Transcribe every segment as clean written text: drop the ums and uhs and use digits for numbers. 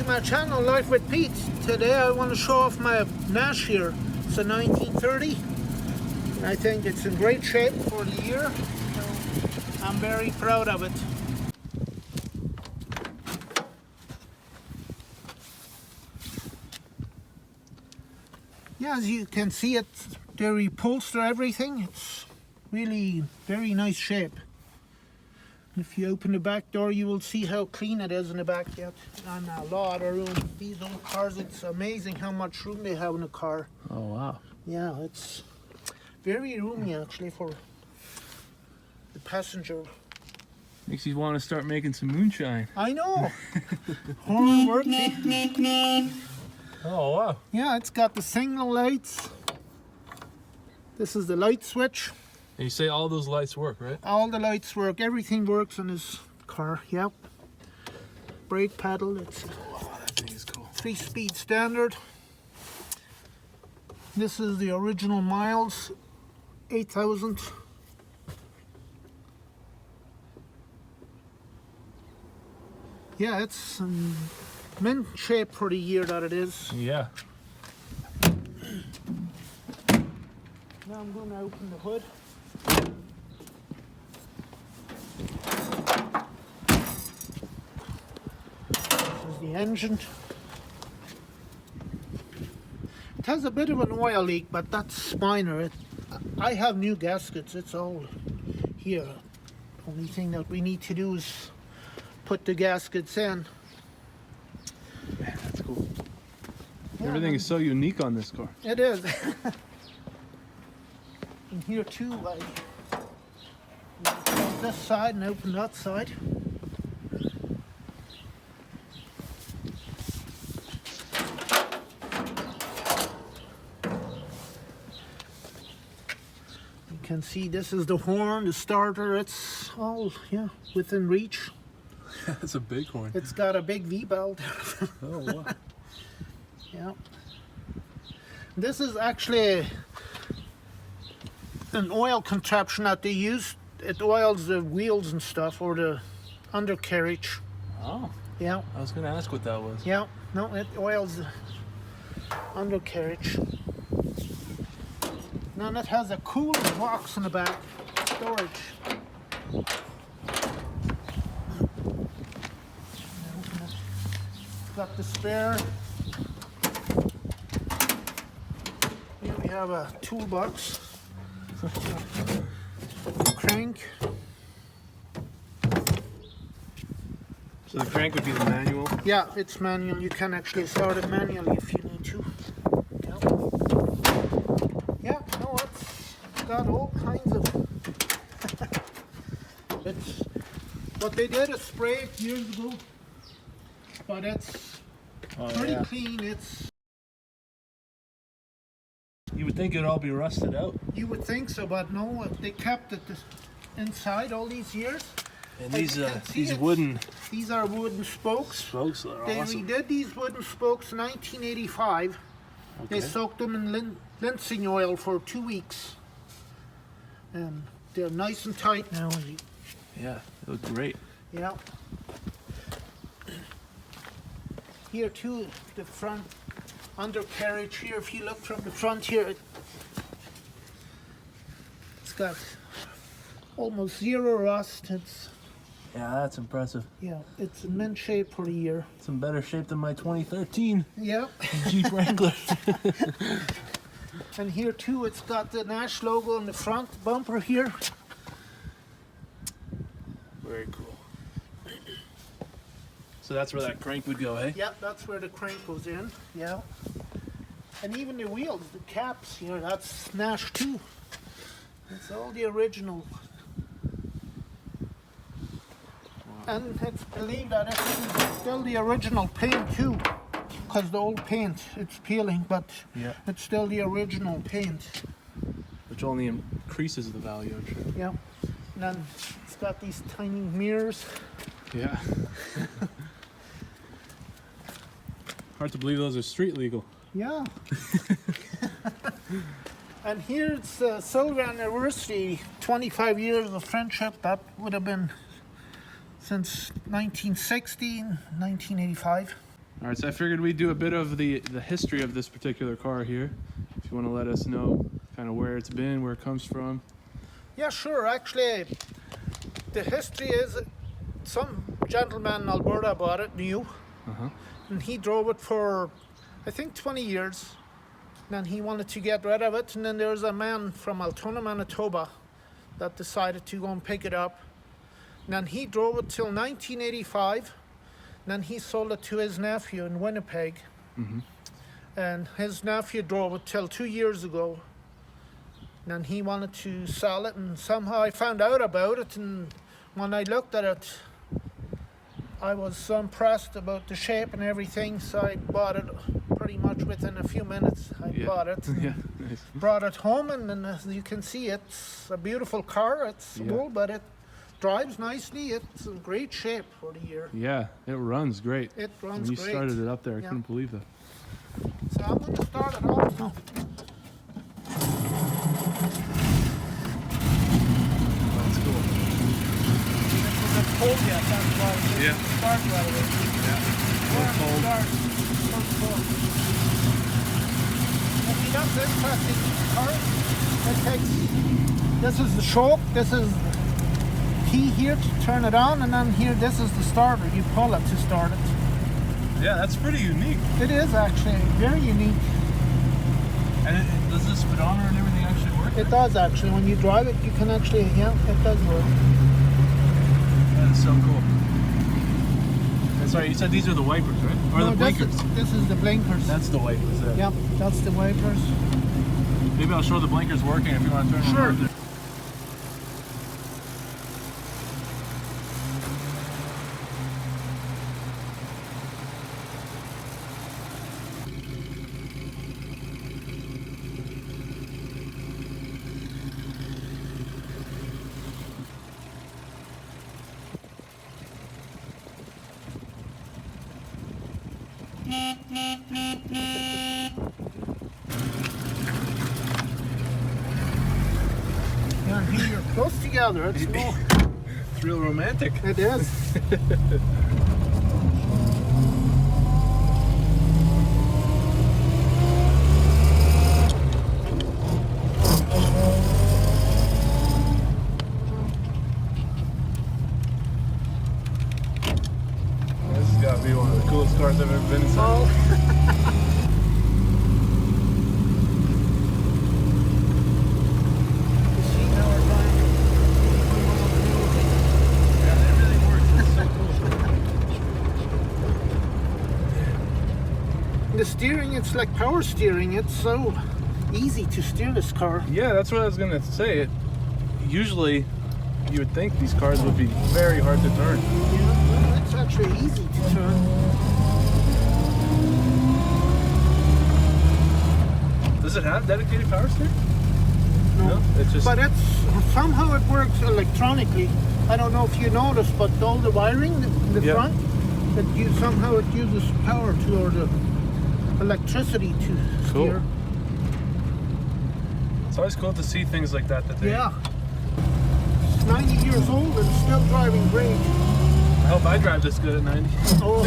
to my channel, Life with Pete. Today I want to show off my Nash here. It's a 1930. And I think it's in great shape for the year. So I'm very proud of it. Yeah, as you can see, they reupholster everything. It's really very nice shape. If you open the back door, you will see how clean it is in the back yet. And a lot of room. These old cars, it's amazing how much room they have in a car. Oh, wow. Yeah, it's very roomy actually for the passenger. Makes you want to start making some moonshine. I know. Horn works. Oh, wow. Yeah, it's got the signal lights. This is the light switch. And you say all those lights work, right? All the lights work. Everything works on this car. Yep. Brake pedal. It's Wow, that thing is cool. 3-speed standard. This is the original miles. 8,000. Yeah, it's mint shape for the year that it is. Yeah. Now I'm going to open the hood. This is the engine. It has a bit of an oil leak, but that's minor. I have new gaskets. It's all here. Only thing that we need to do is put the gaskets in. Man, that's cool. Yeah, Everything is so unique on this car. It is. And here too, like, close this side and open that side. You can see this is the horn, the starter. It's all, yeah, within reach. That's a big horn. It's got a big V-belt. Oh, wow. Yeah. This is actually an oil contraption that they use. It oils the wheels and stuff, or the undercarriage. Oh, Yeah, I was going to ask what that was. yeah. No, it oils the undercarriage. Then it has a cooling box in the back, storage. Got the spare. Here we have a toolbox. Crank. So the crank would be the manual? Yeah, it's manual. You can actually start it manually if you need to. Yeah, no, it's got all kinds of. It's what they did is spray it years ago, but it's pretty clean. It's. You would think it'd all be rusted out. You would think so, but no, they kept it inside all these years. And these wooden These are wooden spokes. spokes are They awesome. redid these wooden spokes in 1985. Okay. They soaked them in linseed oil for 2 weeks. And they're nice and tight now. Yeah, they look great. Yeah. Here too, the front undercarriage here, if you look from the front here, it's got almost zero rust. It's, Yeah, that's impressive. yeah, it's in mint shape for the year. It's in better shape than my 2013 Yeah. Jeep Wrangler. And here too, it's got the Nash logo on the front bumper here. Very cool. So that's where that crank would go, eh? Yeah, that's where the crank goes in. Yeah. And even the wheels, the caps here, that's Nash too. It's all the original. And it's believed that it's still the original paint too, because the old paint, it's peeling, but Yeah. it's still the original paint. Which only increases the value, I'm sure. Yeah. And then it's got these tiny mirrors. Yeah. Hard to believe those are street legal. Yeah. And here it's the silver anniversary, 25 years of friendship. That would have been since 1960, 1985. All right, so I figured we'd do a bit of the history of this particular car here. If you want to let us know kind of where it's been, where it comes from. Yeah, sure. Actually, the history is some gentleman in Alberta bought it new, and he drove it for, I think, 20 years. Then he wanted to get rid of it, and then there's a man from Altoona, Manitoba, that decided to go and pick it up. And then he drove it till 1985. Then he sold it to his nephew in Winnipeg, and his nephew drove it till 2 years ago. And he wanted to sell it, and somehow I found out about it, and when I looked at it, I was so impressed about the shape and everything, so I bought it pretty much within a few minutes. I bought it, Yeah, nice. brought it home, and as you can see, it's a beautiful car. It's old, but it drives nicely. It's in great shape for the year. Yeah, it runs great. It runs When you great. started it up there, I Yeah. couldn't believe that. So I'm going to start it off now. That's cool. It's a bit cold yet, that's why it didn't start right away. Yeah. Cold. See, that's interesting. Car, it takes, this is the shock, this is key here to turn it on, and then here, this is the starter. You pull it to start it. Yeah, that's pretty unique. It is actually very unique. And does the speedometer and everything actually work? It does actually. When you drive it, you can actually, yeah, it does work. That is so cool. And sorry, you said these are the wipers, right? Or No, the blinkers? This is the blinkers. That's the wipers there. Yep, that's the wipers. Maybe I'll show the blinkers working if you want to turn them Sure. on. Yeah, and here you're close together. It's no, It's real romantic. it is. This has got to be one of the coolest cars I've ever been inside. Oh. You see, now we're going. Yeah, everything works. It's so cool. The steering, it's like power steering. It's so easy to steer this car. Yeah, that's what I was gonna say. Usually, you would think these cars would be very hard to turn. Yeah, it's actually easy to turn. Does it have dedicated power steering? No, it's just. but it's somehow it works electronically. I don't know if you noticed, but all the wiring in the Yeah. front, somehow it uses power to, or the electricity to Cool. steer. It's always cool to see things like that. That they. Yeah. It's 90 years old and still driving great. I hope I drive this good at 90. Oh.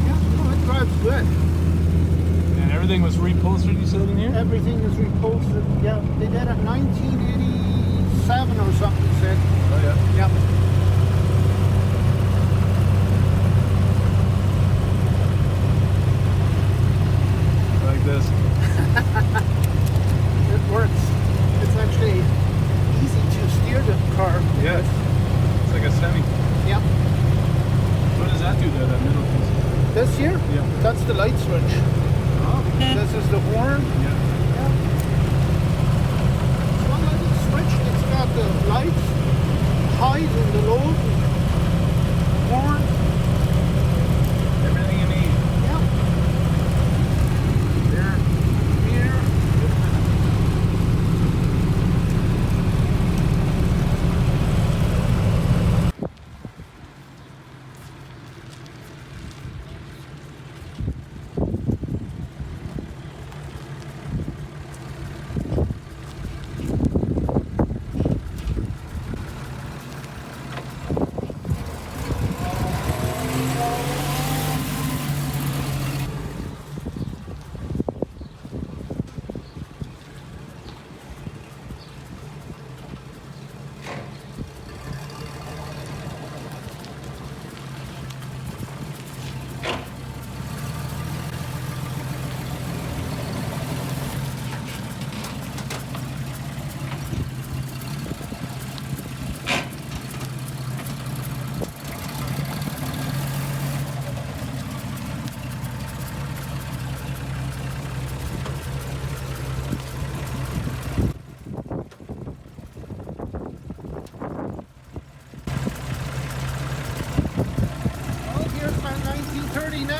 Yeah, no, it drives good. And everything was reupholstered, you said in here? Everything is reupholstered. Yeah, they did it 1987 or something, they said. Oh yeah. Yep. Like this. It works. It's actually easy to steer the car. Yeah. It's like a semi. Yep. What does that do there, that middle piece? This here, Yeah. that's the light switch. Oh. This is the horn. Yeah. Yeah. It's one little switch. It's got the lights, highs and the lows, horn. Everything you need. Yeah. There, here.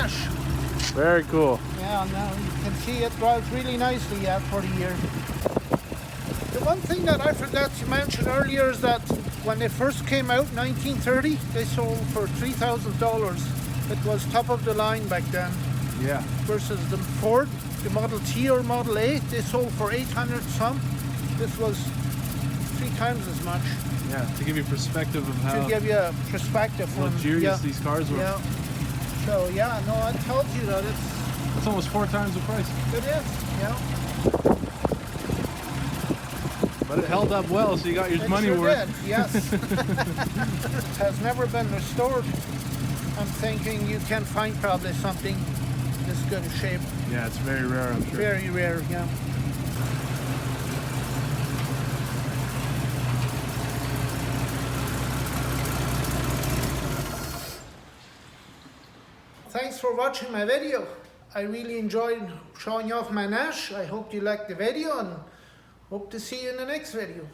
Nash. Very cool. Yeah, now you can see it drives really nicely for the year. The one thing that I forgot to mention earlier is that when they first came out in 1930, they sold for $3,000. It was top of the line back then. Yeah. Versus the Ford, the Model T or Model A, they sold for 800 some. This was 3 times as much. Yeah, to give you perspective of how To give you a perspective from luxurious these cars were. Yeah. So yeah, no, I told you that It's almost 4 times the price. it is. Yeah. But it held up well, so you got your It money sure worth. did, yes. It has never been restored. I'm thinking you can find probably something this good a shape. Yeah, it's very rare, I'm sure. Very rare, yeah. Thanks for watching my video. I really enjoyed showing you off my Nash. I hope you liked the video and hope to see you in the next video.